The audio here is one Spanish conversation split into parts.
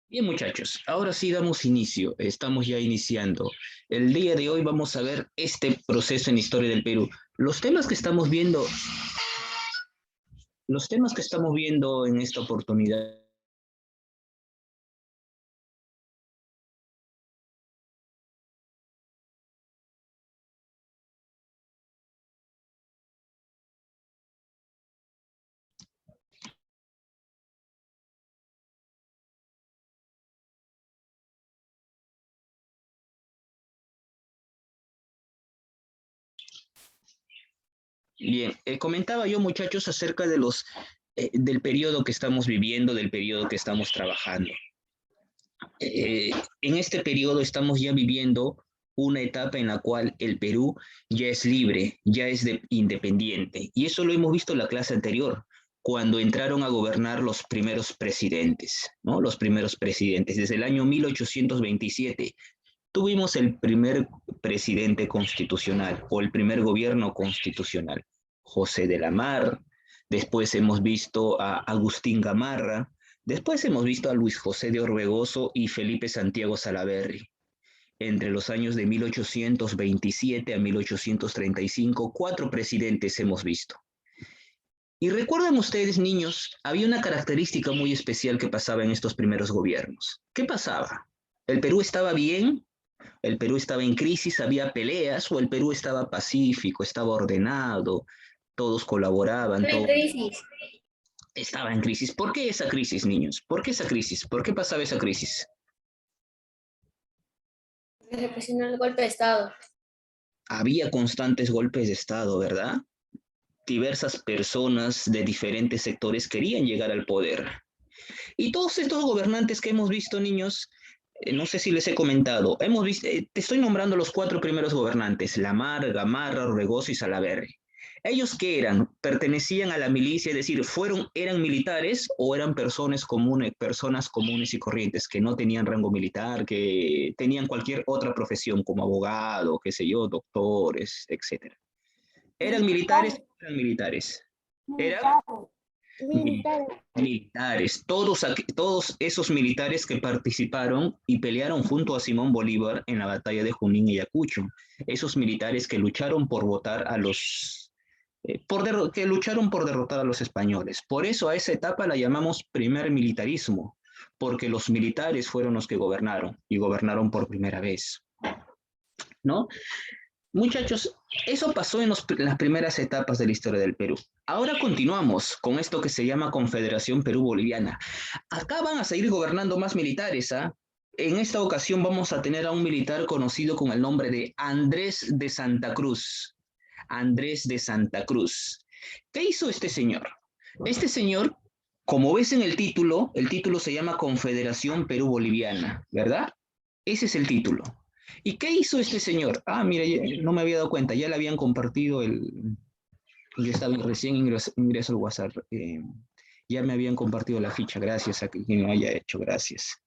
Bien, muchachos, ahora sí damos inicio, estamos ya iniciando. El día de hoy vamos a ver este proceso en historia del Perú. Los temas que estamos viendo en esta oportunidad. Bien, comentaba yo, muchachos, acerca de del periodo que estamos viviendo, del periodo que estamos trabajando. Eh, en este periodo estamos ya viviendo una etapa en la cual el Perú ya es libre, ya es independiente. Y eso lo hemos visto en la clase anterior, cuando entraron a gobernar los primeros presidentes, ¿no? Los primeros presidentes. Desde el año 1827 tuvimos el primer presidente constitucional o el primer gobierno constitucional, José de la Mar. Después hemos visto a Agustín Gamarra. Después hemos visto a Luis José de Orbegoso y Felipe Santiago Salaverry. Entre los años de 1827 a 1835, 4 presidentes hemos visto. Y recuerdan ustedes, niños, había una característica muy especial que pasaba en estos primeros gobiernos. ¿Qué pasaba? ¿El Perú estaba bien? ¿El Perú estaba en crisis? ¿Había peleas? ¿O el Perú estaba pacífico, estaba ordenado? Todos colaboraban, En todo crisis. estaba en crisis. ¿Por qué esa crisis, niños? ¿Por qué esa crisis? ¿Por qué pasaba esa crisis? Se presionó el golpe de Estado. Había constantes golpes de Estado, ¿verdad? Diversas personas de diferentes sectores querían llegar al poder. Y todos estos gobernantes que hemos visto, niños, no sé si les he comentado, hemos visto, te estoy nombrando los 4 primeros gobernantes, Lamar, Gamarra, Orbegoso y Salaverry. ¿Ellos qué eran? Pertenecían a la milicia, es decir, eran militares o eran personas comunes y corrientes que no tenían rango militar, que tenían cualquier otra profesión como abogado, qué sé yo, doctores, etcétera. ¿Eran militares? Militares. Eran militares. Eran Militares. Militares. militares, todos esos militares que participaron y pelearon junto a Simón Bolívar en la batalla de Junín y Ayacucho, esos militares que lucharon por votar a que lucharon por derrotar a los españoles. Por eso a esa etapa la llamamos primer militarismo, porque los militares fueron los que gobernaron y gobernaron por primera vez, ¿no? Muchachos, eso pasó en las primeras etapas de la historia del Perú. Ahora continuamos con esto que se llama Confederación Perú-Boliviana. Acá van a seguir gobernando más militares, ¿ah? En esta ocasión vamos a tener a un militar conocido con el nombre de Andrés de Santa Cruz. Andrés de Santa Cruz. ¿Qué hizo este señor? Este señor, como ves en el título se llama Confederación Perú-Boliviana, ¿verdad? Ese es el título. ¿Y qué hizo este señor? Ah, mira, no me había dado cuenta, ya le habían compartido yo estaba recién ingreso al WhatsApp, ya me habían compartido la ficha, gracias a quien me haya hecho, gracias.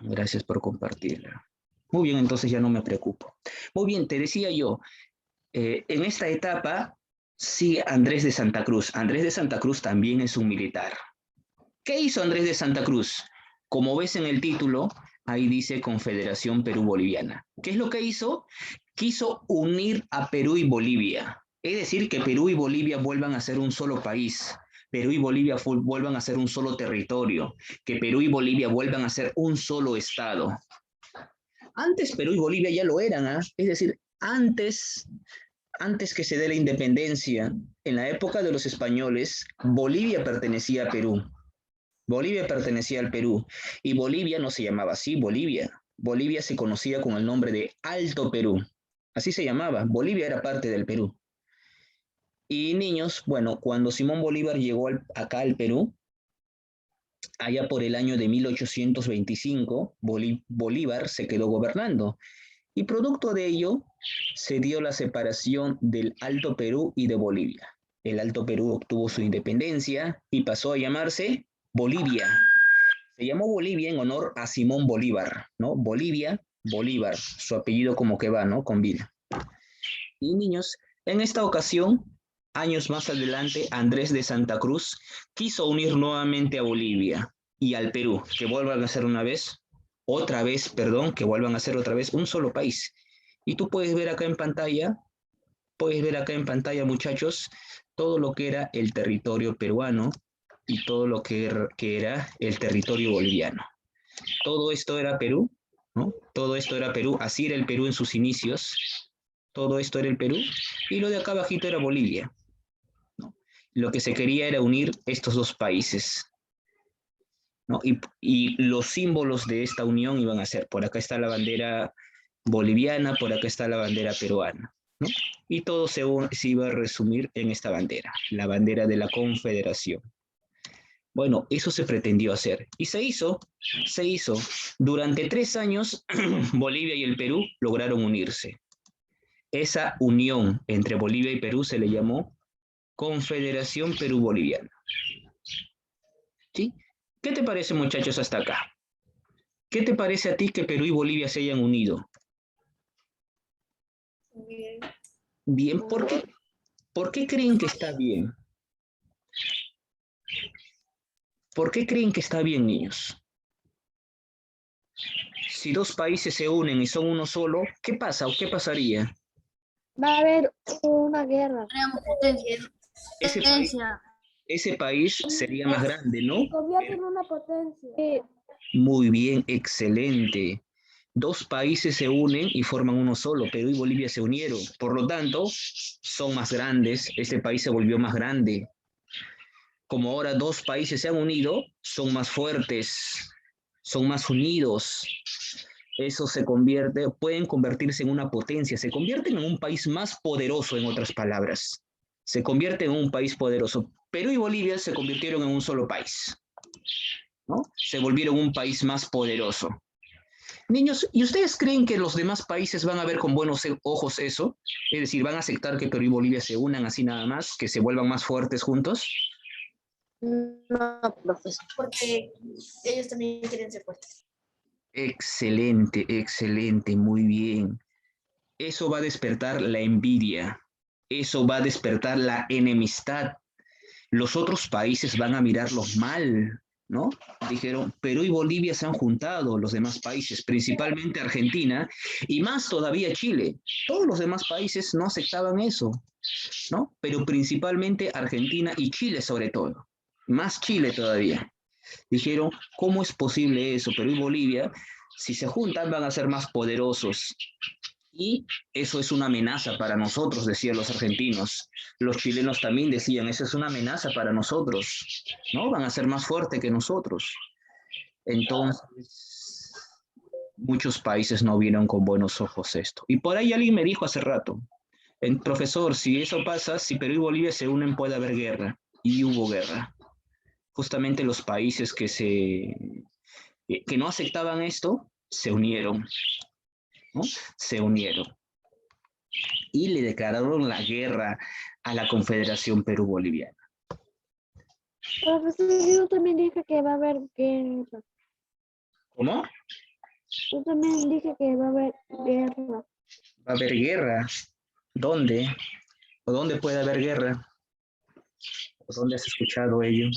Gracias por compartirla. Muy bien, entonces ya no me preocupo. Muy bien, te decía yo, en esta etapa, sí, Andrés de Santa Cruz. Andrés de Santa Cruz también es un militar. ¿Qué hizo Andrés de Santa Cruz? Como ves en el título, ahí dice Confederación Perú-Boliviana. ¿Qué es lo que hizo? Quiso unir a Perú y Bolivia. Es decir, que Perú y Bolivia vuelvan a ser un solo país. Perú y Bolivia vuelvan a ser un solo territorio. Que Perú y Bolivia vuelvan a ser un solo estado. Antes Perú y Bolivia ya lo eran, ¿eh? Es decir, antes que se dé la independencia, en la época de los españoles, Bolivia pertenecía a Perú. Bolivia pertenecía al Perú y Bolivia no se llamaba así, Bolivia. Bolivia se conocía con el nombre de Alto Perú. Así se llamaba. Bolivia era parte del Perú. Y niños, bueno, cuando Simón Bolívar llegó acá al Perú, allá por el año de 1825, Bolívar se quedó gobernando. Y producto de ello, se dio la separación del Alto Perú y de Bolivia. El Alto Perú obtuvo su independencia y pasó a llamarse Bolivia. Se llamó Bolivia en honor a Simón Bolívar, ¿no? Bolivia, Bolívar, su apellido como que va, ¿no? Combina. Y niños, en esta ocasión años más adelante, Andrés de Santa Cruz quiso unir nuevamente a Bolivia y al Perú, que vuelvan a ser otra vez, perdón, que vuelvan a ser otra vez un solo país. Y tú puedes ver acá en pantalla, muchachos, todo lo que era el territorio peruano y todo lo que era el territorio boliviano. Todo esto era Perú, ¿no? Todo esto era Perú, así era el Perú en sus inicios, todo esto era el Perú, y lo de acá abajito era Bolivia, ¿no? Lo que se quería era unir estos dos países, ¿no? Y los símbolos de esta unión iban a ser, por acá está la bandera boliviana, por acá está la bandera peruana, ¿no? Y todo se iba a resumir en esta bandera, la bandera de la Confederación. Bueno, eso se pretendió hacer y se hizo. Durante 3 años, Bolivia y el Perú lograron unirse. Esa unión entre Bolivia y Perú se le llamó Confederación Perú-Boliviana. ¿Sí? ¿Qué te parece, muchachos, hasta acá? ¿Qué te parece a ti que Perú y Bolivia se hayan unido? Bien. Bien, ¿por qué creen que está bien? ¿Por qué creen que está bien, niños? Si dos países se unen y son uno solo, ¿qué pasa o qué pasaría? Va a haber una guerra. Tenemos potencia. Ese país, ese país sería más grande, ¿no? Se convierte en una potencia. Sí. Muy bien, excelente. Dos países se unen y forman uno solo. Perú y Bolivia se unieron. Por lo tanto, son más grandes. Este país se volvió más grande. Como ahora dos países se han unido, son más fuertes, son más unidos. Eso pueden convertirse en una potencia, se convierten en un país más poderoso, en otras palabras. Se convierten en un país poderoso. Perú y Bolivia se convirtieron en un solo país, ¿no? Se volvieron un país más poderoso. Niños, ¿y ustedes creen que los demás países van a ver con buenos ojos eso? Es decir, ¿van a aceptar que Perú y Bolivia se unan así nada más, que se vuelvan más fuertes juntos? No, profesor. Porque ellos también quieren ser fuertes. Excelente, excelente, muy bien. Eso va a despertar la envidia, eso va a despertar la enemistad. Los otros países van a mirarlos mal, ¿no? Dijeron, Perú y Bolivia se han juntado, los demás países, principalmente Argentina, y más todavía Chile. Todos los demás países no aceptaban eso, ¿no? Pero principalmente Argentina y Chile sobre todo, más Chile todavía. Dijeron, ¿cómo es posible eso? Perú y Bolivia, si se juntan, van a ser más poderosos. Y eso es una amenaza para nosotros, decían los argentinos. Los chilenos también decían, eso es una amenaza para nosotros, ¿no? Van a ser más fuertes que nosotros. Entonces, muchos países no vieron con buenos ojos esto. Y por ahí alguien me dijo hace rato, profesor, si eso pasa, si Perú y Bolivia se unen, puede haber guerra. Y hubo guerra. Justamente los países que no aceptaban esto, se unieron, ¿no? Se unieron y le declararon la guerra a la Confederación Perú-Boliviana. Profesor, yo también dije que va a haber guerra. ¿Cómo? Yo también dije que va a haber guerra. ¿Va a haber guerra? ¿Dónde? ¿O dónde puede haber guerra? ¿O dónde has escuchado ello?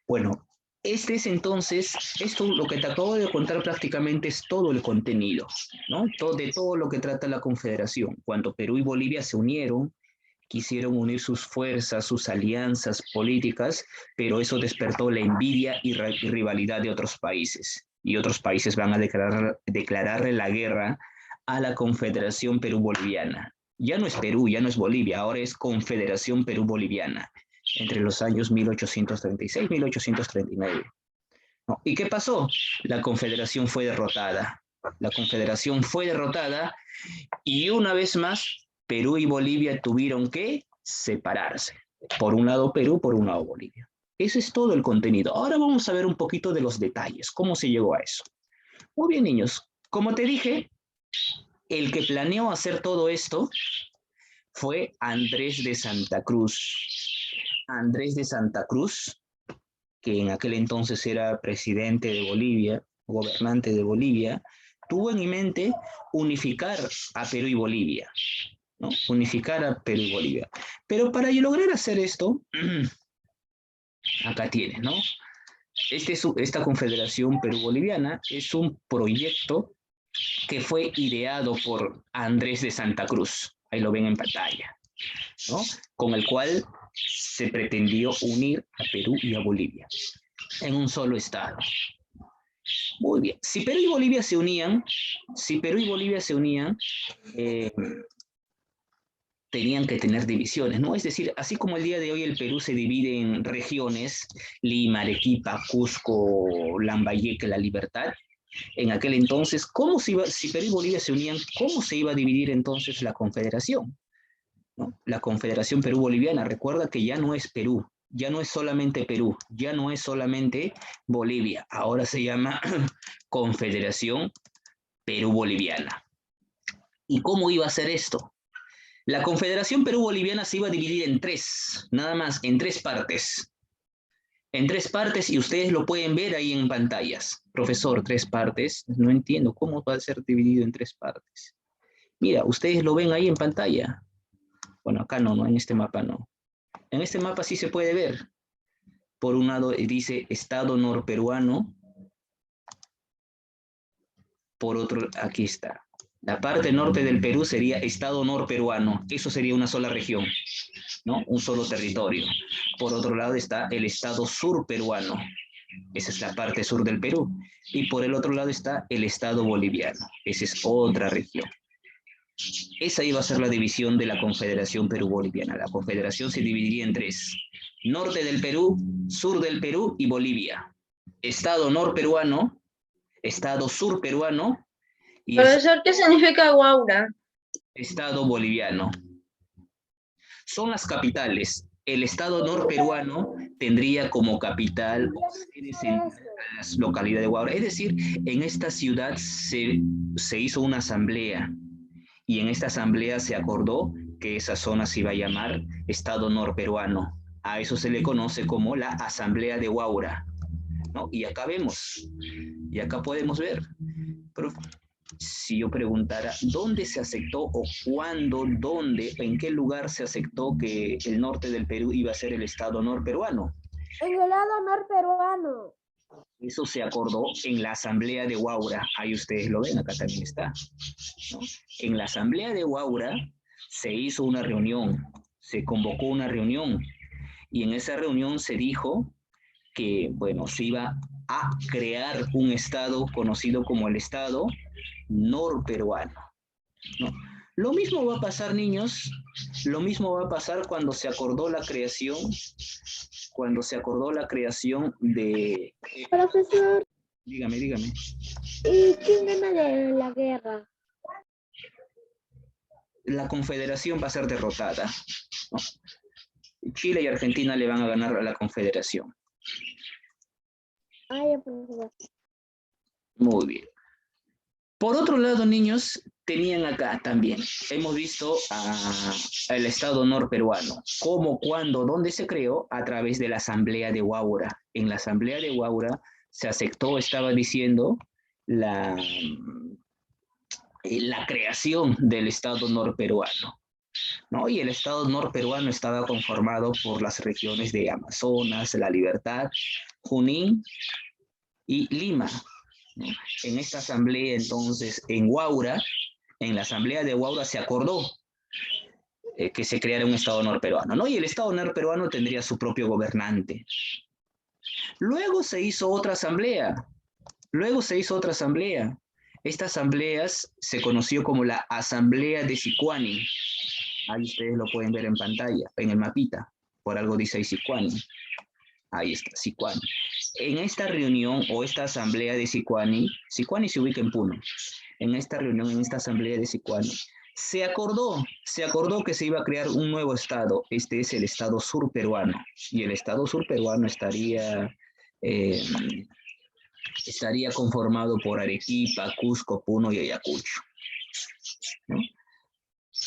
Bueno, este es entonces, esto lo que te acabo de contar prácticamente es todo el contenido, ¿no? De todo lo que trata la Confederación. Cuando Perú y Bolivia se unieron, quisieron unir sus fuerzas, sus alianzas políticas, pero eso despertó la envidia y rivalidad de otros países. Y otros países van a declararle la guerra a la Confederación Perú-Boliviana. Ya no es Perú, ya no es Bolivia, ahora es Confederación Perú-Boliviana, entre los años 1836 y 1839. ¿No? ¿Y qué pasó? La Confederación fue derrotada. La Confederación fue derrotada y una vez más Perú y Bolivia tuvieron que separarse. Por un lado Perú, por un lado Bolivia. Ese es todo el contenido. Ahora vamos a ver un poquito de los detalles, cómo se llegó a eso. Muy bien, niños. Como te dije, el que planeó hacer todo esto fue Andrés de Santa Cruz. Andrés de Santa Cruz, que en aquel entonces era presidente de Bolivia, gobernante de Bolivia, tuvo en mente unificar a Perú y Bolivia, ¿no? Unificar a Perú y Bolivia. Pero para lograr hacer esto, acá tienes, ¿no? Esta Confederación Perú-Boliviana es un proyecto que fue ideado por Andrés de Santa Cruz, ahí lo ven en pantalla, ¿no? Con el cual se pretendió unir a Perú y a Bolivia en un solo estado. Muy bien, si Perú y Bolivia se unían, eh, tenían que tener divisiones, ¿no? Es decir, así como el día de hoy el Perú se divide en regiones, Lima, Arequipa, Cusco, Lambayeque, La Libertad, en aquel entonces, si Perú y Bolivia se unían, cómo se iba a dividir entonces la confederación? ¿No? La Confederación Perú-Boliviana, recuerda que ya no es Perú, ya no es solamente Perú, ya no es solamente Bolivia, ahora se llama Confederación Perú-Boliviana. ¿Y cómo iba a ser esto? La Confederación Perú-Boliviana se iba a dividir en tres, nada más, en tres partes. En tres partes, y ustedes lo pueden ver ahí en pantallas. Profesor, tres partes, no entiendo, ¿cómo va a ser dividido en tres partes? Mira, ustedes lo ven ahí en pantalla. Bueno, acá no, en este mapa no. En este mapa sí se puede ver. Por un lado dice Estado norperuano. Por otro, aquí está. La parte norte del Perú sería Estado norperuano. Eso sería una sola región, ¿no? Un solo territorio. Por otro lado está el Estado surperuano. Esa es la parte sur del Perú. Y por el otro lado está el Estado boliviano. Esa es otra región. Esa iba a ser la división de la Confederación Perú-Boliviana. La Confederación se dividiría en tres. Norte del Perú, sur del Perú y Bolivia. Estado norperuano, Estado surperuano y Profesor, ¿qué significa guaura? Estado boliviano. Son las capitales. El Estado norperuano tendría como capital o sede central a la localidad de Huaura. Es decir, en esta ciudad se hizo una asamblea y en esta asamblea se acordó que esa zona se iba a llamar Estado norperuano. A eso se le conoce como la Asamblea de Huaura, ¿no? Y acá vemos, y acá podemos ver. Pero si yo preguntara dónde se aceptó o cuándo, dónde, en qué lugar se aceptó que el norte del Perú iba a ser el Estado norperuano. En el lado norperuano. Eso se acordó en la Asamblea de Huaura. Ahí ustedes lo ven, acá también está, ¿no? En la Asamblea de Huaura se hizo una reunión, se convocó una reunión y en esa reunión se dijo que, bueno, se iba a crear un estado conocido como el Estado norperuano, ¿no? Lo mismo va a pasar, niños, lo mismo va a pasar cuando se acordó la creación de... Profesor, Dígame. ¿y quién gana de la guerra? La Confederación va a ser derrotada, ¿no? Chile y Argentina le van a ganar a la Confederación. Ay, profesor. Muy bien. Por otro lado, niños, tenían acá también, hemos visto al Estado norperuano, cómo, cuándo, dónde se creó, a través de la Asamblea de Huaura. En la Asamblea de Huaura se aceptó, estaba diciendo, la creación del Estado norperuano, ¿no? Y el Estado norperuano estaba conformado por las regiones de Amazonas, La Libertad, Junín y Lima, ¿no? En esta asamblea, entonces, en Huaura, en la asamblea de Huaura se acordó que se creara un Estado norperuano, ¿no? Y el Estado norperuano tendría su propio gobernante. Luego se hizo otra asamblea. Esta asamblea se conoció como la Asamblea de Sicuani. Ahí ustedes lo pueden ver en pantalla, en el mapita. Por algo dice ahí Sicuani. Ahí está, Sicuani. En esta reunión o esta asamblea de Sicuani se ubica en Puno. En esta reunión, en esta asamblea de Sicuani, se acordó que se iba a crear un nuevo estado. Este es el Estado surperuano. Y el Estado surperuano estaría conformado por Arequipa, Cusco, Puno y Ayacucho, ¿no?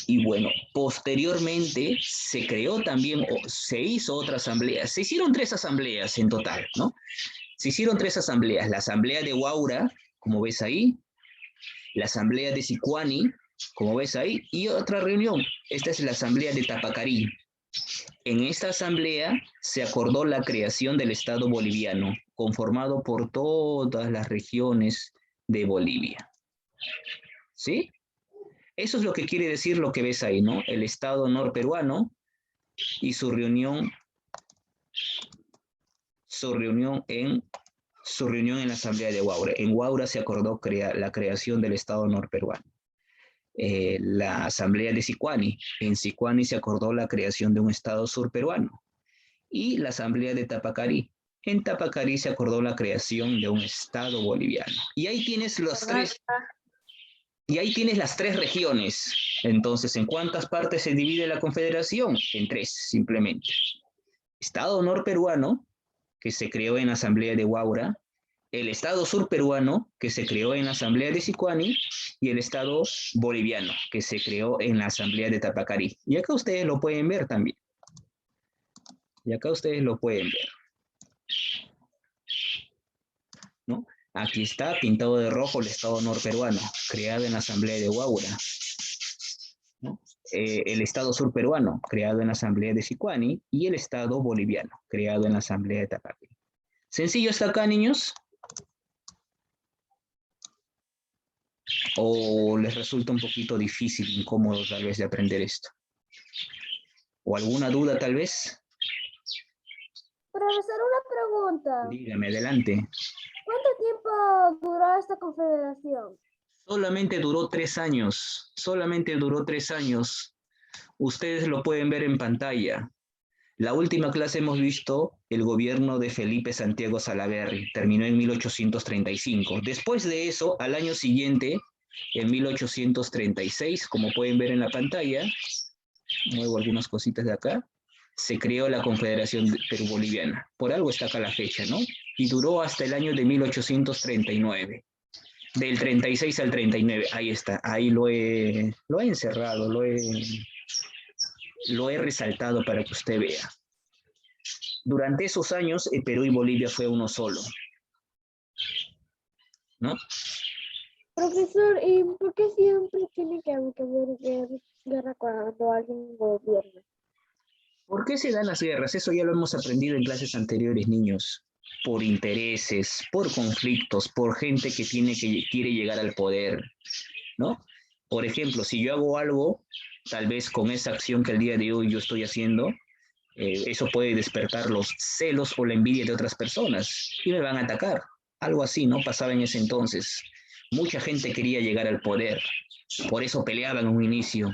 Y bueno, posteriormente se creó también, o se hizo otra asamblea. Se hicieron 3 asambleas en total, ¿no? Se hicieron 3 asambleas. La asamblea de Huaura, como ves ahí, La asamblea de Sicuani, como ves ahí, y otra reunión. Esta es la asamblea de Tapacarí. En esta asamblea se acordó la creación del Estado boliviano, conformado por todas las regiones de Bolivia. ¿Sí? Eso es lo que quiere decir lo que ves ahí, ¿no? El Estado norperuano y su reunión en la asamblea de Huaura. En Huaura se acordó la creación del Estado norperuano. La asamblea de Sicuani. En Sicuani se acordó la creación de un Estado surperuano. Y la asamblea de Tapacarí. En Tapacarí se acordó la creación de un Estado boliviano. Y ahí tienes las tres regiones. Entonces, ¿en cuántas partes se divide la confederación? En tres, simplemente. Estado norperuano, que se creó en la asamblea de Huaura, el Estado surperuano, que se creó en la asamblea de Sicuani, y el Estado boliviano, que se creó en la asamblea de Tapacarí. Y acá ustedes lo pueden ver también. ¿No? Aquí está pintado de rojo el Estado norperuano, creado en la asamblea de Huaura. ¿No? El Estado surperuano, creado en la asamblea de Sicuani, y el Estado boliviano, creado en la asamblea de Tapacarí. ¿Sencillo hasta acá, niños? ¿O les resulta un poquito difícil, incómodo tal vez de aprender esto? ¿O alguna duda tal vez? Profesor, una pregunta. Dígame, adelante. ¿Cuánto tiempo duró esta confederación? Solamente duró 3 años. Solamente duró 3 años. Ustedes lo pueden ver en pantalla. La última clase hemos visto el gobierno de Felipe Santiago Salaverry. Terminó en 1835. Después de eso, al año siguiente, en 1836, como pueden ver en la pantalla, muevo algunas cositas de acá, se creó la Confederación Perú-Boliviana. Por algo está acá la fecha, ¿no? Y duró hasta el año de 1839. Del 36 al 39, ahí está, ahí lo he encerrado, lo he resaltado para que usted vea. Durante esos años, Perú y Bolivia fue uno solo, ¿no? Profesor, ¿y por qué siempre tiene que haber guerra cuando alguien gobierna? ¿Por qué se dan las guerras? Eso ya lo hemos aprendido en clases anteriores, niños. Por intereses, por conflictos, por gente que quiere llegar al poder, ¿no? Por ejemplo, si yo hago algo, tal vez con esa acción que el día de hoy yo estoy haciendo, eso puede despertar los celos o la envidia de otras personas y me van a atacar. Algo así, ¿no? Pasaba en ese entonces. Mucha gente quería llegar al poder, por eso peleaban en un inicio.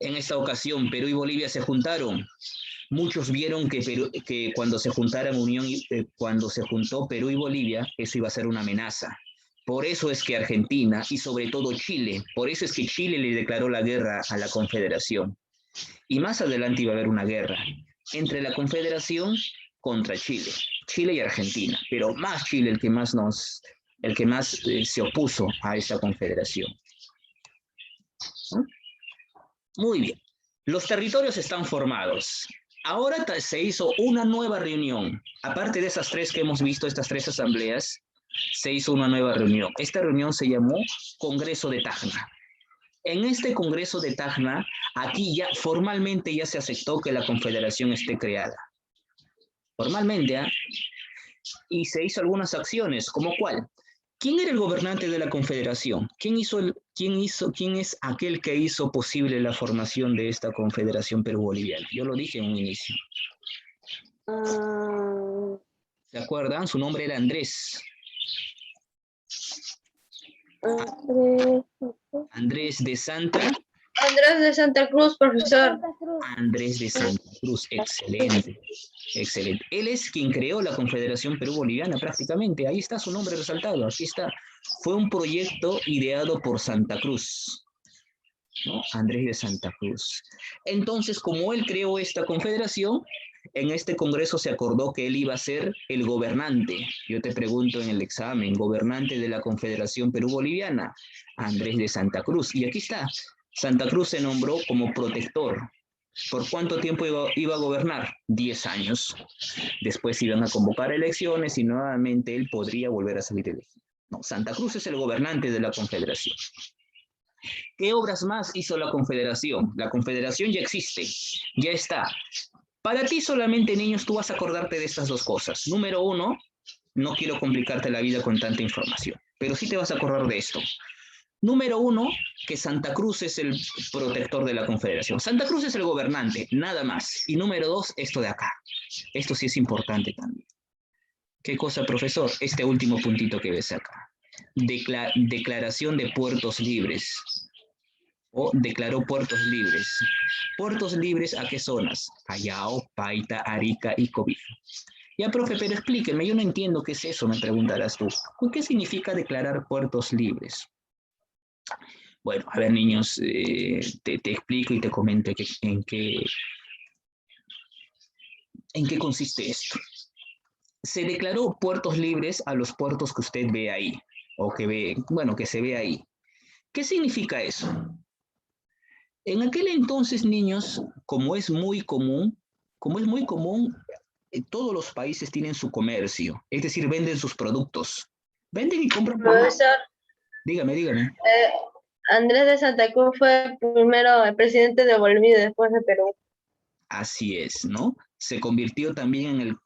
En esta ocasión, Perú y Bolivia se juntaron. Muchos vieron que cuando se cuando se juntó Perú y Bolivia, eso iba a ser una amenaza. Por eso es que Argentina y sobre todo Chile, por eso es que Chile le declaró la guerra a la Confederación. Y más adelante iba a haber una guerra entre la Confederación contra Chile, Chile y Argentina, pero más Chile el que más se opuso a esta confederación. ¿No? Muy bien, los territorios están formados. Ahora se hizo una nueva reunión. Aparte de esas tres que hemos visto, estas tres asambleas, se hizo una nueva reunión. Esta reunión se llamó Congreso de Tacna. En este Congreso de Tacna, aquí ya formalmente ya se aceptó que la Confederación esté creada. Formalmente, ¿eh? Y se hizo algunas acciones, ¿como cuál? ¿Quién era el gobernante de la Confederación? ¿Quién es aquel que hizo posible la formación de esta Confederación Perú-Boliviana? Yo lo dije en un inicio. ¿Se acuerdan? Su nombre era Andrés. Andrés de Santa Cruz, profesor. Andrés de Santa Cruz, excelente, excelente. Él es quien creó la Confederación Perú-Boliviana prácticamente, ahí está su nombre resaltado, aquí está. Fue un proyecto ideado por Santa Cruz, ¿no? Andrés de Santa Cruz. Entonces, como él creó esta confederación, en este congreso se acordó que él iba a ser el gobernante. Yo te pregunto en el examen, gobernante de la Confederación Perú-Boliviana, Andrés de Santa Cruz. Y aquí está, Santa Cruz se nombró como protector. ¿Por cuánto tiempo iba a gobernar? 10 años. Después iban a convocar elecciones y nuevamente él podría volver a salir elegido. No, Santa Cruz es el gobernante de la Confederación. ¿Qué obras más hizo la Confederación? La Confederación ya existe, ya está. Para ti solamente, niños, tú vas a acordarte de estas dos cosas. Número uno, no quiero complicarte la vida con tanta información, pero sí te vas a acordar de esto. Número uno, que Santa Cruz es el protector de la Confederación. Santa Cruz es el gobernante, nada más. Y número dos, esto de acá. Esto sí es importante también. ¿Qué cosa, profesor? Este último puntito que ves acá. Declaración de puertos libres. O declaró puertos libres. ¿Puertos libres a qué zonas? Callao, Paita, Arica y Cobija. Ya, profe, pero explíqueme, yo no entiendo qué es eso, me preguntarás tú. ¿Qué significa declarar puertos libres? Bueno, a ver, niños, te explico y te comento en qué consiste esto. Se declaró puertos libres a los puertos que usted ve ahí, o que ve, bueno, que se ve ahí. ¿Qué significa eso? En aquel entonces, niños, todos los países tienen su comercio, es decir, venden sus productos. Venden y compran. Profesor, Dígame. Andrés de Santa Cruz fue primero el presidente de Bolivia y después de Perú. Así es, ¿no? Se convirtió también en el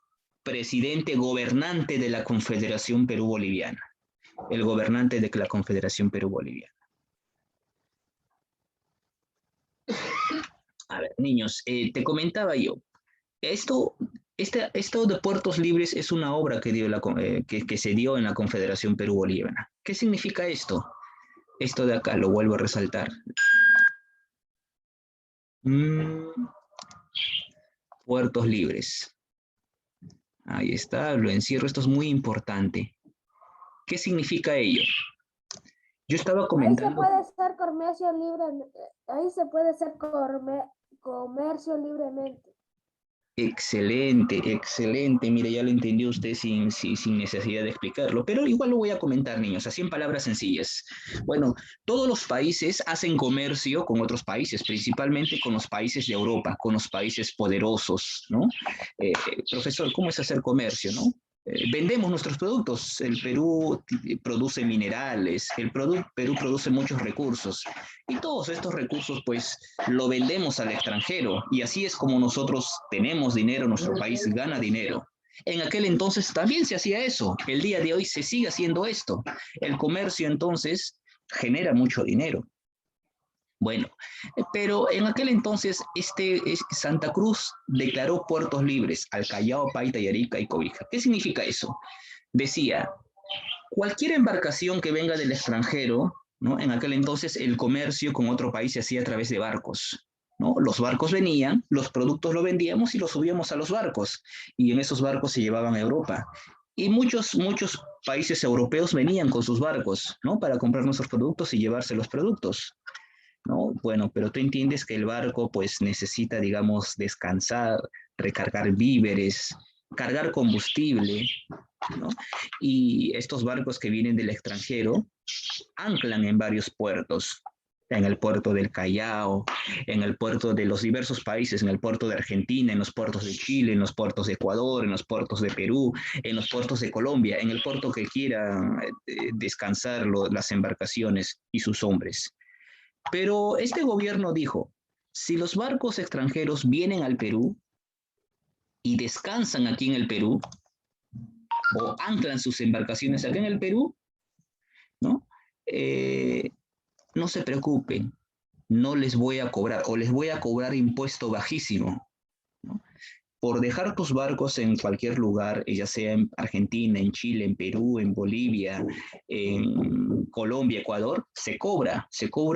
presidente gobernante de la Confederación Perú-Boliviana. El gobernante de la Confederación Perú-Boliviana. A ver, niños, te comentaba yo, esto de Puertos Libres es una obra que se dio en la Confederación Perú-Boliviana. ¿Qué significa esto? Esto de acá, lo vuelvo a resaltar. Puertos Libres. Ahí está, lo encierro, esto es muy importante. ¿Qué significa ello? Yo estaba comentando. Ahí se puede hacer comercio libremente. Excelente. Mire, ya lo entendió usted sin necesidad de explicarlo, pero igual lo voy a comentar, niños, así en palabras sencillas. Bueno, todos los países hacen comercio con otros países, principalmente con los países de Europa, con los países poderosos, ¿no? Profesor, ¿cómo es hacer comercio, no? Vendemos nuestros productos. El Perú produce minerales, Perú produce muchos recursos y todos estos recursos pues lo vendemos al extranjero y así es como nosotros tenemos dinero, nuestro país gana dinero. En aquel entonces también se hacía eso, el día de hoy se sigue haciendo esto. El comercio entonces genera mucho dinero. Bueno, pero en aquel entonces Santa Cruz declaró puertos libres al Callao, Paita, Arica y Cobija. ¿Qué significa eso? Decía, cualquier embarcación que venga del extranjero, ¿no? En aquel entonces el comercio con otro país se hacía a través de barcos, ¿no? Los barcos venían, los productos los vendíamos y los subíamos a los barcos y en esos barcos se llevaban a Europa. Y muchos países europeos venían con sus barcos, ¿no? Para comprar nuestros productos y llevarse los productos. ¿No? Bueno, pero tú entiendes que el barco pues necesita, digamos, descansar, recargar víveres, cargar combustible, ¿no? Y estos barcos que vienen del extranjero anclan en varios puertos, en el puerto del Callao, en el puerto de los diversos países, en el puerto de Argentina, en los puertos de Chile, en los puertos de Ecuador, en los puertos de Perú, en los puertos de Colombia, en el puerto que quieran descansar las embarcaciones y sus hombres. Pero este gobierno dijo, si los barcos extranjeros vienen al Perú y descansan aquí en el Perú, o anclan sus embarcaciones aquí en el Perú, ¿no? No se preocupen, no les voy a cobrar, o les voy a cobrar impuesto bajísimo, ¿no? Por dejar tus barcos en cualquier lugar, ya sea en Argentina, en Chile, en Perú, en Bolivia, en Colombia, Ecuador, se cobra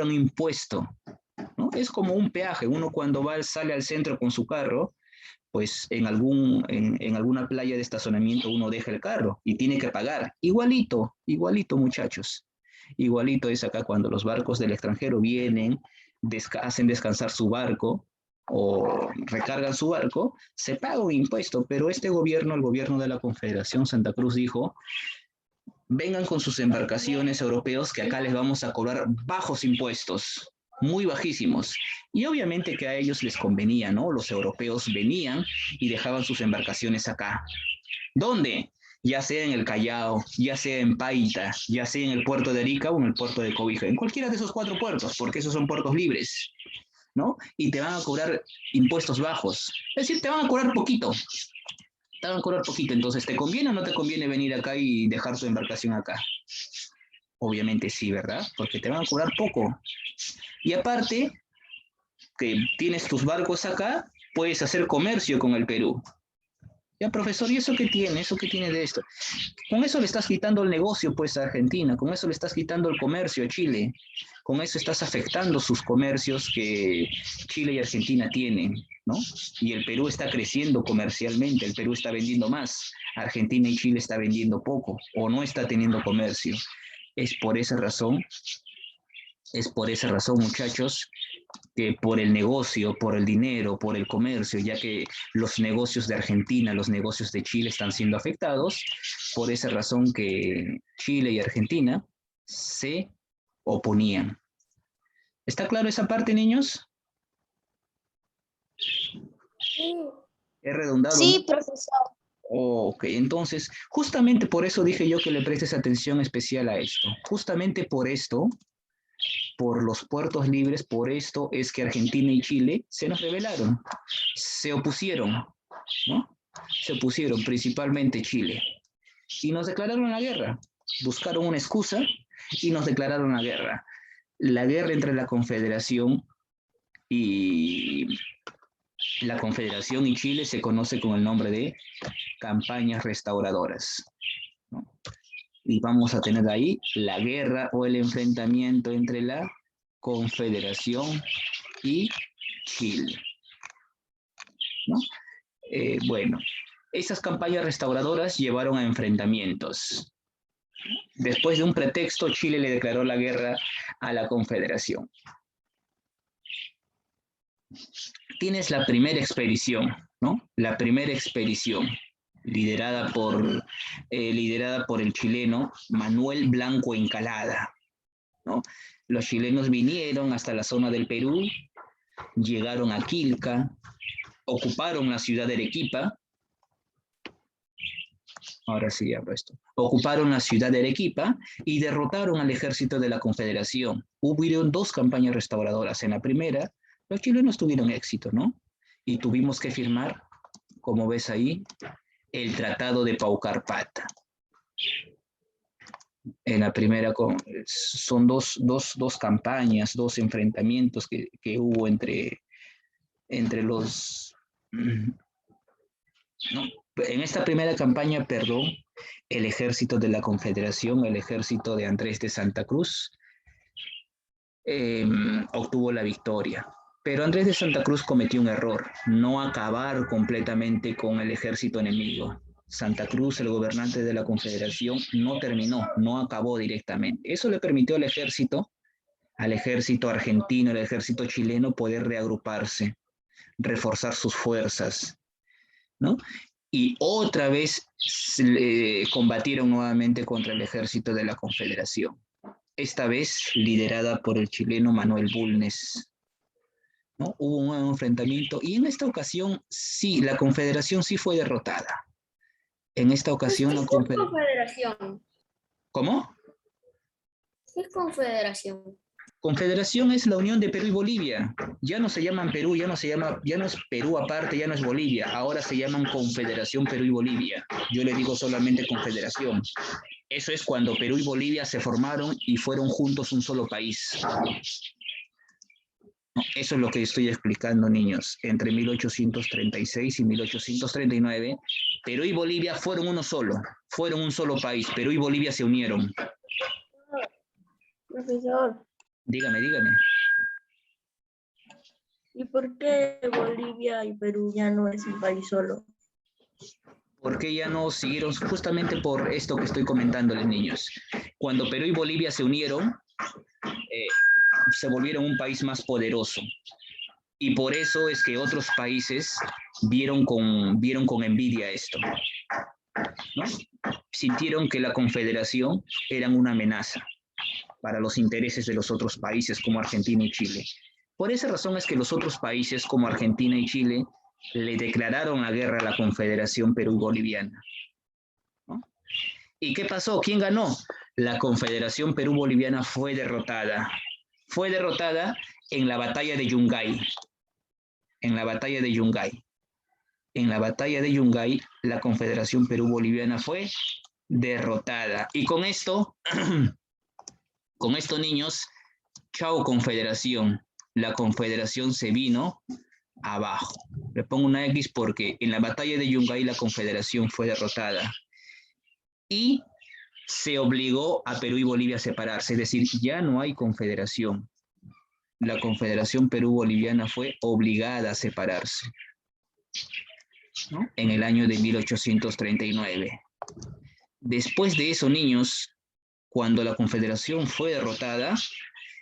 un impuesto, ¿no? Es como un peaje. Uno cuando sale al centro con su carro, pues en alguna playa de estacionamiento uno deja el carro y tiene que pagar. Igualito, muchachos. Igualito es acá cuando los barcos del extranjero vienen, hacen descansar su barco o recargan su barco, se paga un impuesto, pero este gobierno, el gobierno de la Confederación Santa Cruz dijo, vengan con sus embarcaciones europeos que acá les vamos a cobrar bajos impuestos, muy bajísimos. Y obviamente que a ellos les convenía, ¿no? Los europeos venían y dejaban sus embarcaciones acá. ¿Dónde? ya sea en el Callao, ya sea en Paita, ya sea en el puerto de Arica o en el puerto de Cobija, en cualquiera de esos 4 puertos, porque esos son puertos libres, ¿no? Y te van a cobrar impuestos bajos, es decir, te van a cobrar poquito, entonces, ¿te conviene o no te conviene venir acá y dejar tu embarcación acá? Obviamente sí, ¿verdad? Porque te van a cobrar poco. Y aparte, que tienes tus barcos acá, puedes hacer comercio con el Perú. Ya, profesor, ¿y eso qué tiene? ¿Eso qué tiene de esto? Con eso le estás quitando el negocio, pues, a Argentina, con eso le estás quitando el comercio a Chile, con eso estás afectando sus comercios que Chile y Argentina tienen, ¿no? Y el Perú está creciendo comercialmente, el Perú está vendiendo más, Argentina y Chile está vendiendo poco o no está teniendo comercio. Es por esa razón, muchachos, que por el negocio, por el dinero, por el comercio, ya que los negocios de Argentina, los negocios de Chile están siendo afectados, por esa razón que Chile y Argentina se oponían. ¿Está claro esa parte, niños? Sí. ¿He redundado? Sí, profesor. Ok, entonces, justamente por eso dije yo que le prestes atención especial a esto. Justamente por esto, por los puertos libres, por esto es que Argentina y Chile se nos rebelaron, se opusieron, ¿no? Se opusieron, principalmente Chile, y nos declararon la guerra. Buscaron una excusa y nos declararon la guerra entre la Confederación y Chile se conoce con el nombre de campañas restauradoras, ¿no? Y vamos a tener ahí la guerra o el enfrentamiento entre la Confederación y Chile, ¿no? Bueno, esas campañas restauradoras llevaron a enfrentamientos. Después de un pretexto, Chile le declaró la guerra a la Confederación. Tienes la primera expedición, ¿no? La primera expedición, liderada por el chileno Manuel Blanco Encalada, ¿no? Los chilenos vinieron hasta la zona del Perú, llegaron a Quilca, ocuparon la ciudad de Arequipa. Ahora sí abro esto. Ocuparon la ciudad de Arequipa y derrotaron al ejército de la Confederación. Hubieron 2 campañas restauradoras. En la primera, los chilenos tuvieron éxito, ¿no? Y tuvimos que firmar, como ves ahí, el Tratado de Paucarpata. En la primera son dos campañas, 2 enfrentamientos que hubo entre los... ¿no? En esta primera campaña, perdón, el ejército de la Confederación, el ejército de Andrés de Santa Cruz, obtuvo la victoria. Pero Andrés de Santa Cruz cometió un error, no acabar completamente con el ejército enemigo. Santa Cruz, el gobernante de la Confederación, no terminó, no acabó directamente. Eso le permitió al ejército argentino, al ejército chileno, poder reagruparse, reforzar sus fuerzas, ¿no? Y otra vez combatieron nuevamente contra el ejército de la Confederación, esta vez liderada por el chileno Manuel Bulnes, ¿no? Hubo un nuevo enfrentamiento y en esta ocasión sí, la Confederación sí fue derrotada. En esta ocasión ¿Qué es confederación? ¿Cómo? ¿Qué es confederación? Confederación es la unión de Perú y Bolivia. Ya no se llaman Perú, ya no es Perú aparte, ya no es Bolivia. Ahora se llaman Confederación Perú y Bolivia. Yo le digo solamente Confederación. Eso es cuando Perú y Bolivia se formaron y fueron juntos un solo país. Eso es lo que estoy explicando, niños. Entre 1836 y 1839, Perú y Bolivia fueron un solo país. Perú y Bolivia se unieron. Profesor, Dígame. ¿y por qué Bolivia y Perú ya no es un país solo? ¿Por qué ya no siguieron? Justamente por esto que estoy comentándoles, niños. Cuando Perú y Bolivia se unieron, se volvieron un país más poderoso. Y por eso es que otros países vieron con envidia esto, ¿no? Sintieron que la Confederación era una amenaza para los intereses de los otros países como Argentina y Chile. Por esa razón es que los otros países como Argentina y Chile le declararon la guerra a la Confederación Perú y Boliviana, ¿no? ¿Y qué pasó? ¿Quién ganó? La Confederación Perú-Boliviana fue derrotada. Fue derrotada en la batalla de Yungay. En la batalla de Yungay. En la batalla de Yungay, la Confederación Perú-Boliviana fue derrotada. Y con esto, niños, chao Confederación. La Confederación se vino abajo. Le pongo una X porque en la batalla de Yungay la Confederación fue derrotada. Y se obligó a Perú y Bolivia a separarse, es decir, ya no hay confederación. La Confederación Perú-Boliviana fue obligada a separarse, ¿no? En el año de 1839. Después de eso, niños, cuando la Confederación fue derrotada,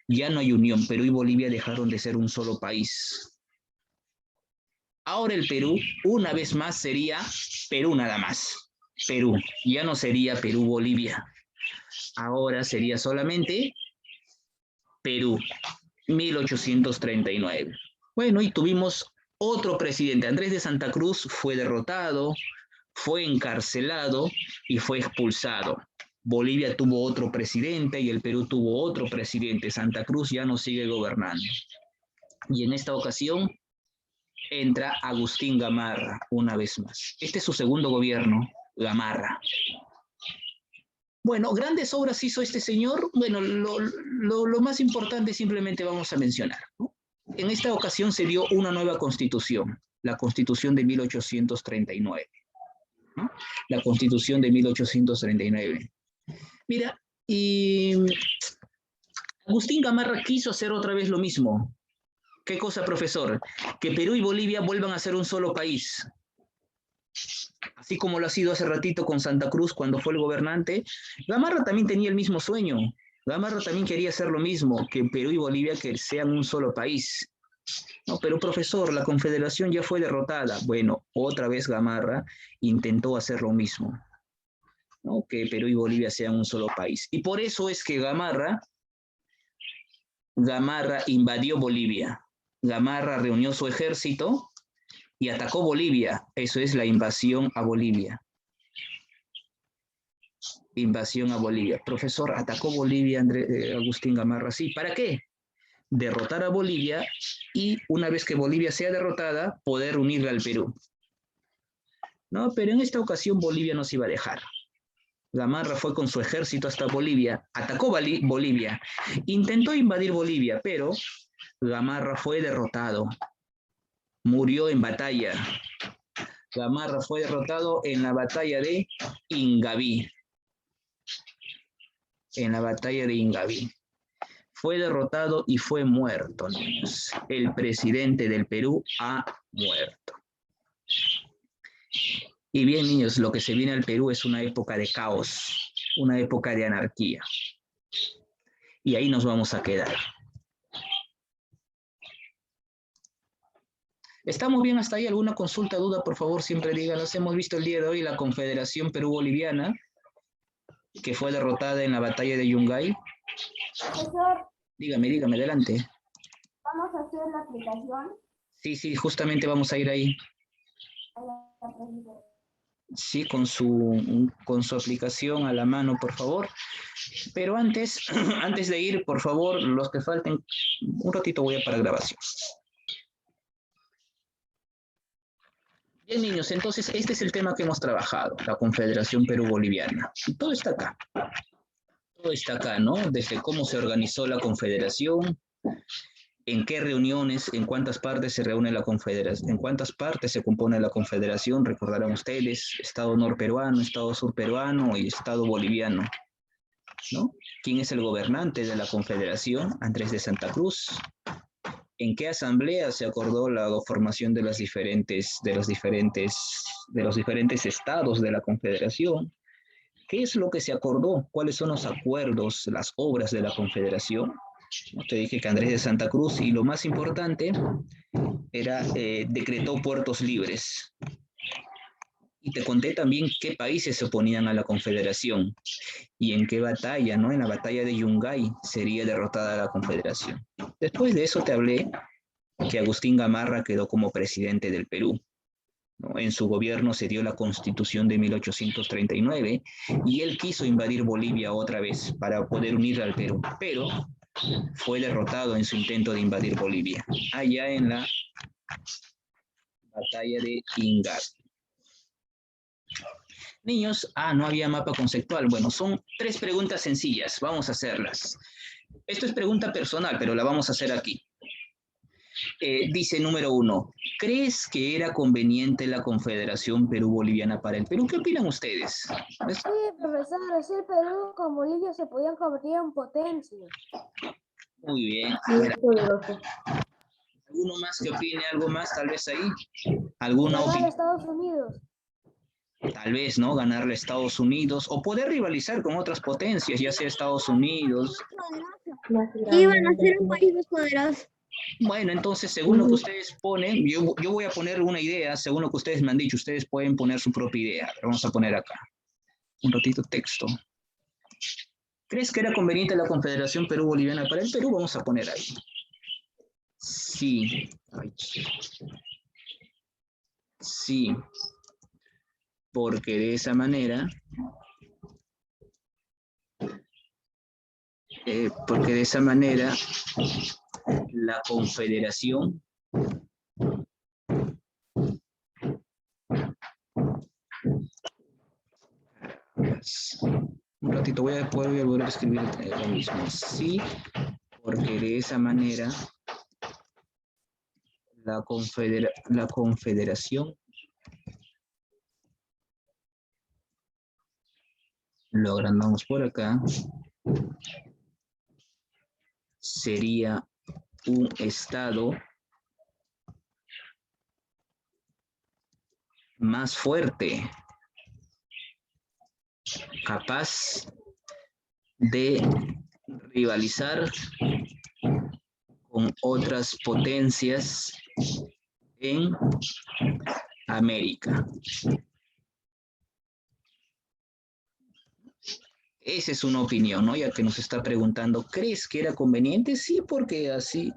ya no hay unión. Perú y Bolivia dejaron de ser un solo país. Ahora el Perú, una vez más, sería Perú nada más. Perú, ya no sería Perú-Bolivia. Ahora sería solamente Perú, 1839. Bueno, y tuvimos otro presidente. Andrés de Santa Cruz fue derrotado, fue encarcelado y fue expulsado. Bolivia tuvo otro presidente y el Perú tuvo otro presidente. Santa Cruz ya no sigue gobernando. Y en esta ocasión entra Agustín Gamarra una vez más. Este es su segundo gobierno, Gamarra. Bueno, grandes obras hizo este señor. Bueno, lo más importante simplemente vamos a mencionar, ¿no? En esta ocasión se dio una nueva constitución, la Constitución de 1839. ¿No? La Constitución de 1839. Mira, y Agustín Gamarra quiso hacer otra vez lo mismo. ¿Qué cosa, profesor? Que Perú y Bolivia vuelvan a ser un solo país. Así como lo ha sido hace ratito con Santa Cruz cuando fue el gobernante. Gamarra también tenía el mismo sueño. Gamarra también quería hacer lo mismo, que Perú y Bolivia que sean un solo país. No, pero profesor, la Confederación ya fue derrotada. Bueno, otra vez Gamarra intentó hacer lo mismo, ¿no? Que Perú y Bolivia sean un solo país. Y por eso es que Gamarra invadió Bolivia. Gamarra reunió su ejército y atacó Bolivia. Eso es la invasión a Bolivia. Invasión a Bolivia. Profesor, atacó Bolivia Agustín Gamarra. Sí, ¿para qué? Derrotar a Bolivia y una vez que Bolivia sea derrotada, poder unirla al Perú. No, pero en esta ocasión Bolivia no se iba a dejar. Gamarra fue con su ejército hasta Bolivia, atacó Bolivia, intentó invadir Bolivia, pero Gamarra fue derrotado. Murió en batalla. Gamarra fue derrotado en la batalla de Ingaví. En la batalla de Ingaví. Fue derrotado y fue muerto, niños. El presidente del Perú ha muerto. Y bien, niños, lo que se viene al Perú es una época de caos, una época de anarquía. Y ahí nos vamos a quedar. ¿Estamos bien hasta ahí? ¿Alguna consulta, duda? Por favor, siempre díganos. Hemos visto el día de hoy la Confederación Perú-Boliviana, que fue derrotada en la batalla de Yungay. Profesor, Dígame, adelante. ¿vamos a hacer la aplicación? Sí, justamente vamos a ir ahí. Sí, con su aplicación a la mano, por favor. Pero antes de ir, por favor, los que falten, un ratito voy a parar grabación. Bien, niños, entonces este es el tema que hemos trabajado, la Confederación Perú-Boliviana. Y todo está acá. Todo está acá, ¿no? Desde cómo se organizó la Confederación, en qué reuniones, en cuántas partes se reúne la Confederación, en cuántas partes se compone la Confederación, recordarán ustedes, Estado norperuano, Estado surperuano y Estado boliviano, ¿no? ¿Quién es el gobernante de la Confederación? Andrés de Santa Cruz. ¿En qué asamblea se acordó la formación de los diferentes estados de la Confederación? ¿Qué es lo que se acordó? ¿Cuáles son los acuerdos, las obras de la Confederación? Te dije que Andrés de Santa Cruz, y lo más importante, decretó puertos libres. Y te conté también qué países se oponían a la Confederación y en qué batalla, ¿no? En la batalla de Yungay sería derrotada la Confederación. Después de eso te hablé que Agustín Gamarra quedó como presidente del Perú. ¿no? En su gobierno se dio la Constitución de 1839 y él quiso invadir Bolivia otra vez para poder unir al Perú, pero fue derrotado en su intento de invadir Bolivia, allá en la batalla de Ingar. Niños, no había mapa conceptual. Bueno, son 3 preguntas sencillas, vamos a hacerlas. Esto es pregunta personal, pero la vamos a hacer aquí. Dice número 1, ¿crees que era conveniente la Confederación Perú-Boliviana para el Perú? ¿Qué opinan ustedes? Sí, profesor, así el Perú con Bolivia se podían convertir en potencia. Muy bien. Muy poderoso. ¿Alguno más que opine algo más, tal vez ahí? ¿Alguna Ganar a opinión? Estados Unidos. Tal vez, ¿no? Ganarle a Estados Unidos o poder rivalizar con otras potencias, ya sea Estados Unidos. Más Iban a grande, ser un país más poderoso. Bueno, entonces, según lo que ustedes ponen, yo voy a poner una idea, según lo que ustedes me han dicho, ustedes pueden poner su propia idea. Vamos a poner acá un ratito texto. ¿Crees que era conveniente la Confederación Perú-Boliviana para el Perú? Vamos a poner ahí. Sí. Sí. Porque de esa manera, la Confederación un ratito voy a volver a escribir lo mismo. Sí, porque de esa manera la Confederación lo agrandamos por acá, sería un estado más fuerte, capaz de rivalizar con otras potencias en América. Esa es una opinión, ¿no? Ya que nos está preguntando, ¿crees que era conveniente? Sí, porque así,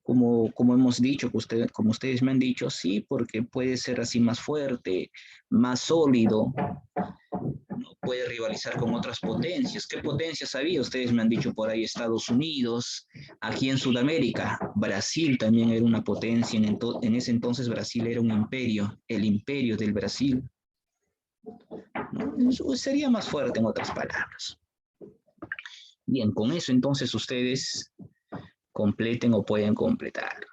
como hemos dicho, como ustedes me han dicho, sí, porque puede ser así más fuerte, más sólido, ¿no? Puede rivalizar con otras potencias. ¿Qué potencias había? Ustedes me han dicho por ahí Estados Unidos, aquí en Sudamérica, Brasil también era una potencia, en ese entonces Brasil era un imperio, el imperio del Brasil. ¿No? Sería más fuerte en otras palabras. Bien, con eso entonces ustedes completen o pueden completar.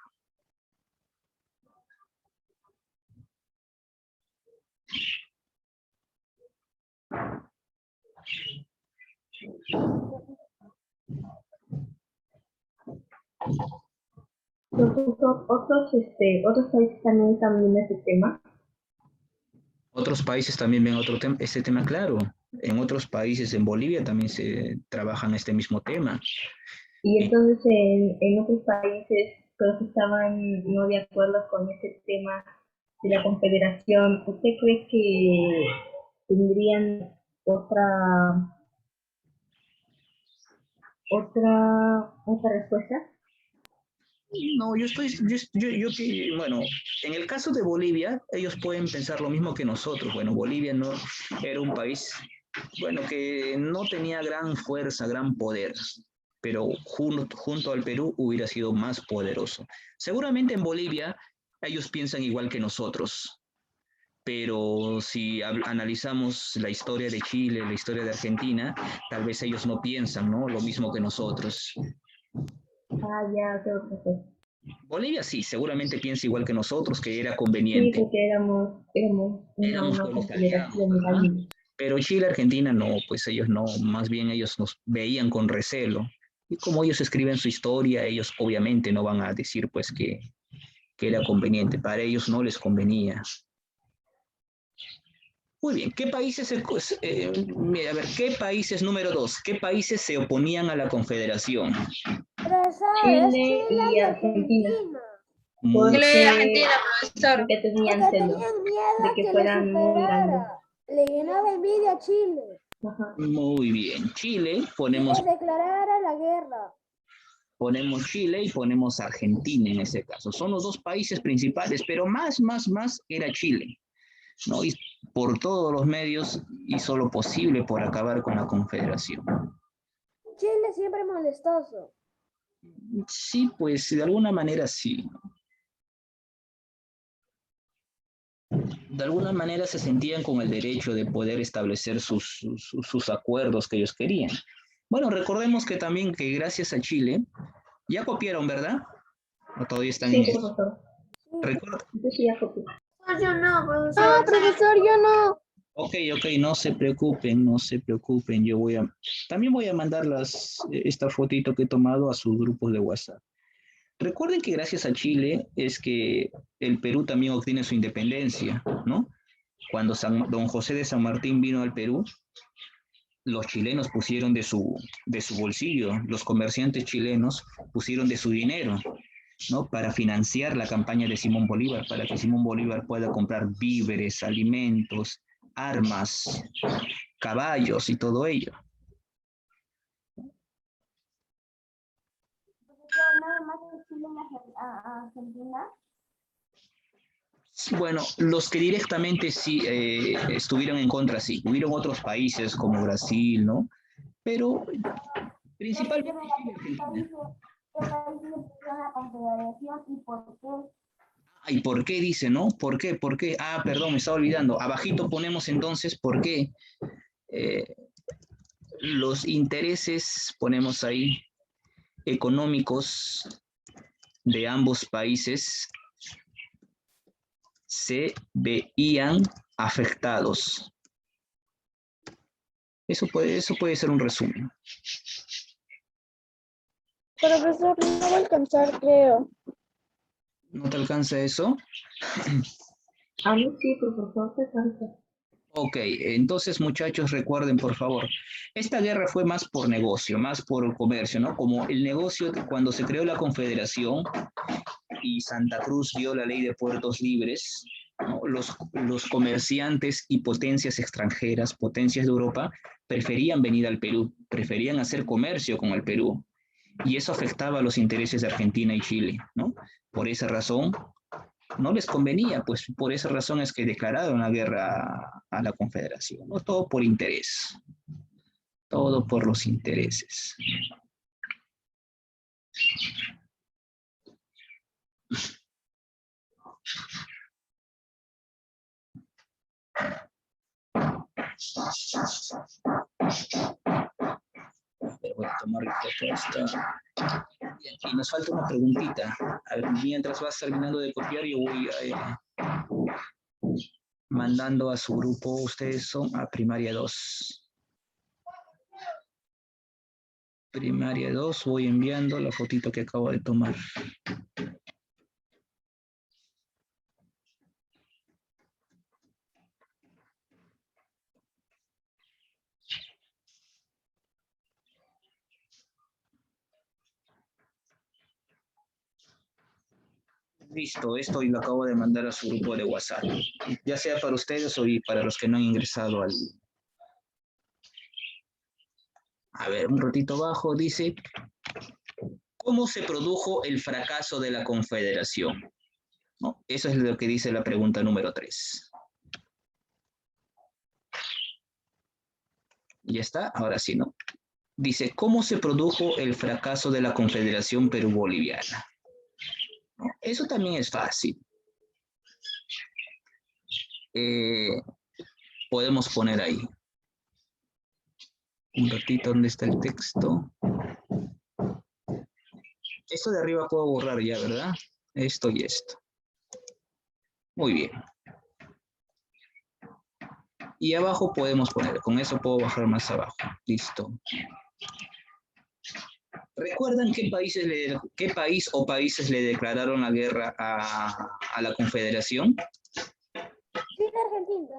Otros países también están viendo ese tema. Otros países también ven este tema, claro. En otros países, en Bolivia también se trabajan este mismo tema. Y entonces en otros países todos estaban no de acuerdo con ese tema de la confederación. ¿Usted cree que tendrían otra respuesta? No, bueno, en el caso de Bolivia, ellos pueden pensar lo mismo que nosotros. Bueno, Bolivia no era un país, bueno, que no tenía gran fuerza, gran poder, pero junto al Perú hubiera sido más poderoso. Seguramente en Bolivia ellos piensan igual que nosotros, pero si analizamos la historia de Chile, la historia de Argentina, tal vez ellos no piensan, ¿no? Lo mismo que nosotros. Ya, creo que sí. Bolivia sí, seguramente piensa igual que nosotros, que era Sí, conveniente. porque éramos Éramos una pueblos aliados, confederación ajá. igual. Pero Chile, Argentina no, pues ellos no, más bien ellos nos veían con recelo. Y como ellos escriben su historia, ellos obviamente no van a decir pues que era conveniente, para ellos no les convenía. Muy bien, ¿qué países, a ver, qué países, número 2, qué países se oponían a la Confederación? Profesor, es Chile Chile y y Argentina. Argentina. Muy, Chile y Argentina, profesor. Porque tenían Porque celos tenían miedo de a que que lo fueran muy grandes. superara. Le llenaba envidia a Chile. Ajá. muy bien, Chile, Y les declarara la guerra. ponemos Chile y ponemos Argentina en ese caso. Son los 2 países principales, pero más era Chile. ¿no? Y por todos los medios hizo lo posible por acabar con la Confederación. Chile siempre molestoso. Sí, pues de alguna manera sí. De alguna manera se sentían con el derecho de poder establecer sus acuerdos que ellos querían. Bueno, recordemos que también que gracias a Chile, ya copiaron, ¿verdad? ¿O todavía están en Sí, eso? profesor. Recuerda. Yo sí ya copié. Yo no, No, profesor. profesor, yo no. Ok, no se preocupen, no se preocupen. También voy a mandar esta fotito que he tomado a sus grupos de WhatsApp. Recuerden que gracias a Chile es que el Perú también obtiene su independencia, ¿no? Cuando don José de San Martín vino al Perú, los chilenos pusieron de su bolsillo, los comerciantes chilenos pusieron de su dinero, ¿no? Para financiar la campaña de Simón Bolívar, para que Simón Bolívar pueda comprar víveres, alimentos, armas, caballos y todo ello. Nada más en Chile en Argentina. Bueno, los que directamente sí estuvieron en contra, sí. Hubieron otros países como Brasil, ¿no? Pero principalmente Chile y Argentina. ¿Qué país le puso la Confederación y por qué? ¿Y por qué dice, no? ¿Por qué? ¿Por qué? Ah, perdón, me estaba olvidando. Abajito ponemos entonces por qué. Los intereses, ponemos ahí, económicos de ambos países se veían afectados. Eso puede ser un resumen. Profesor, no va a alcanzar, creo. ¿No te alcanza eso? A mí sí, profesor, se cansa. Ok, entonces muchachos recuerden por favor, esta guerra fue más por negocio, más por comercio, ¿no? Como el negocio cuando se creó la Confederación y Santa Cruz dio la ley de puertos libres, ¿no? Los comerciantes y potencias extranjeras, potencias de Europa, preferían venir al Perú, preferían hacer comercio con el Perú y eso afectaba a los intereses de Argentina y Chile, ¿no? Por esa razón no les convenía, pues por esa razón es que declararon la guerra a la Confederación, ¿no? Todo por interés, todo por los intereses. Voy a tomar esta. Y nos falta una preguntita. A ver, mientras vas terminando de copiar, yo voy mandando a su grupo, ustedes son a primaria 2. Primaria 2, voy enviando la fotito que acabo de tomar. Listo, esto lo acabo de mandar a su grupo de WhatsApp. Ya sea para ustedes o para los que no han ingresado al... A ver, un ratito abajo dice, ¿cómo se produjo el fracaso de la Confederación? ¿No? Eso es lo que dice la pregunta número 3. Ya está, ahora sí, ¿no? Dice, ¿cómo se produjo el fracaso de la Confederación Perú-Boliviana? ¿No? Eso también es fácil. Podemos poner ahí. Un ratito, ¿dónde está el texto? Esto de arriba puedo borrar ya, ¿verdad? Esto y esto. Muy bien. Y abajo podemos poner, con eso puedo bajar más abajo. Listo. ¿Recuerdan qué país o países le declararon la guerra a la Confederación? Chile, Argentina.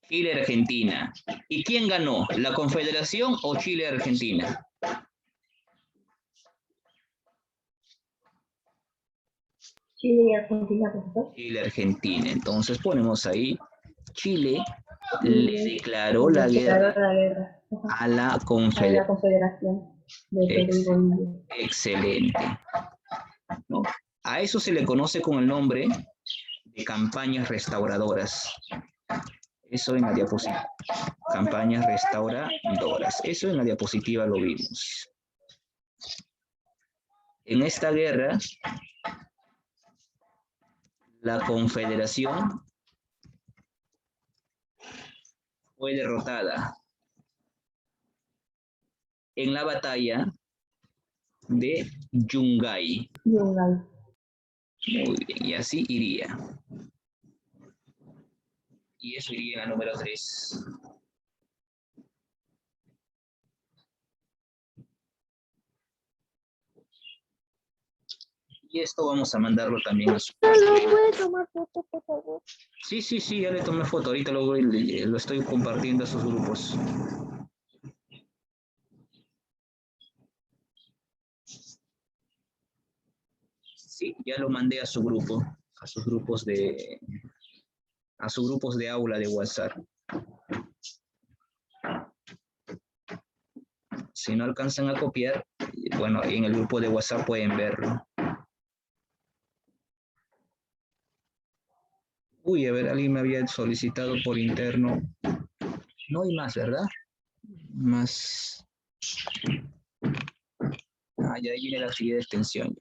Chile, Argentina. ¿Y quién ganó? ¿La Confederación o Chile, Argentina? Chile y Argentina, profesor. Chile, Argentina. Entonces ponemos ahí, Chile le declaró la guerra a la Confederación de Perú y Bolivia. Excelente. ¿No? A eso se le conoce con el nombre de campañas restauradoras. Eso en la diapositiva. Campañas restauradoras. Eso en la diapositiva lo vimos. En esta guerra, la Confederación fue derrotada en la batalla de Yungay. Yungay. Muy bien, y así iría. Y eso iría en la número 3. Y esto vamos a mandarlo también a su... ¿No puede tomar foto, por favor? Sí, ya le tomé foto. Ahorita lo estoy compartiendo a sus grupos. Sí, ya lo mandé a su grupo, a sus grupos de aula de WhatsApp. Si no alcanzan a copiar, bueno, en el grupo de WhatsApp pueden verlo. Uy, a ver, alguien me había solicitado por interno. No hay más, ¿verdad? Más. Ya ahí viene la actividad de extensión.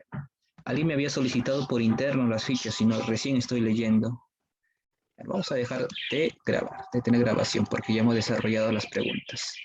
Alguien me había solicitado por interno las fichas, y no, recién estoy leyendo. Vamos a dejar de grabar, de tener grabación, porque ya hemos desarrollado las preguntas.